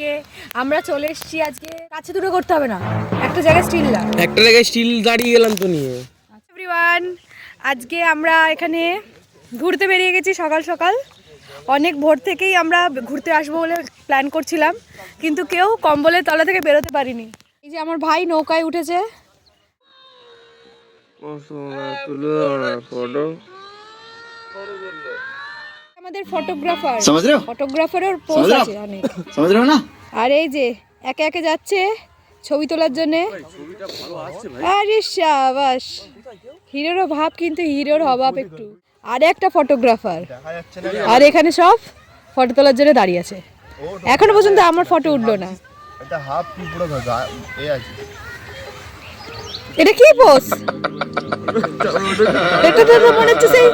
নিয়ে আমরা চলে এসেছি আজকে। কাছে দুটো করতে হবে না, একটা জায়গায় স্টিল দাঁড়িয়ে গেলাম তো নিয়ে। এভরিওয়ান, আজকে আমরা এখানে ঘুরতে বেরিয়ে গেছি সকাল সকাল। অনেক ভোর থেকেই আমরা ঘুরতে আসবো বলে প্ল্যান করছিলাম, কিন্তু কেউ কম্বলের তলা থেকে বেরোতে পারিনি। এই যে আমার ভাই নৌকায় উঠেছে। আমাদের ফটোগ্রাফারের পোজ আছে অনেক, আর এই যে একে একে যাচ্ছে ছবি তোলার জন্যে। আরে শাবাশ, হিরোরও ভাব, কিন্তু হিরোর অভাব একটু। আর একটা ফটোগ্রাফার, আর এখানে সব ফটো তোলার জন্য দাঁড়িয়ে আছে। এখনো পর্যন্ত আমার ফটো উঠলো না। এটা কি পোজ? এটা তো মনে হচ্ছে সেই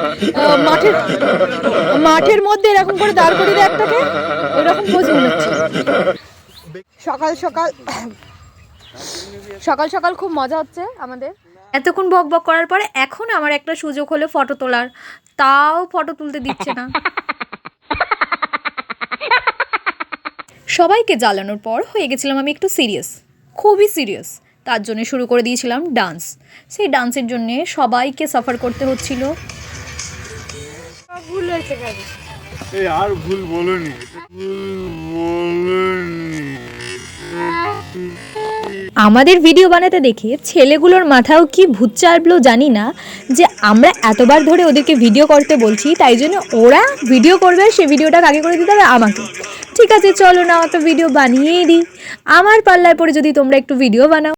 মাঠের মধ্যে এরকম করে দাঁড় করিয়ে দেয় একটাকে, ওইরকম পোজ মনে হচ্ছে। সকাল সকাল খুব মজা হচ্ছে আমাদের। এতক্ষণ বক বক করার পরে এখন আমার একটা সুযোগ হলো ফটো তোলার, তাও ফটো তুলতে দিচ্ছে না। সবাইকে জ্বালানোর পর হয়ে গেছিলাম আমি একটু সিরিয়াস, খুবই সিরিয়াস। তার জন্য শুরু করে দিয়েছিলাম ডান্স। সেই ডান্সের জন্য সবাইকে সাফার করতে হচ্ছিল। ভুল হয়েছে কেন? আর ভুল বলনি। আমাদের ভিডিও বানাতে দেখে ছেলেগুলোর মাথাও কি ভূত চাপলো জানি না, যে আমরা এতবার ধরে ওদেরকে ভিডিও করতে বলছি, তাই জন্য ওরা ভিডিও করবে, সে ভিডিওটা আগে করে দিতে হবে আমাকে। ঠিক আছে, চলো না একটা ভিডিও বানিয়েই দিই। আমার পাল্লায় পড়ে যদি তোমরা একটু ভিডিও বানাও।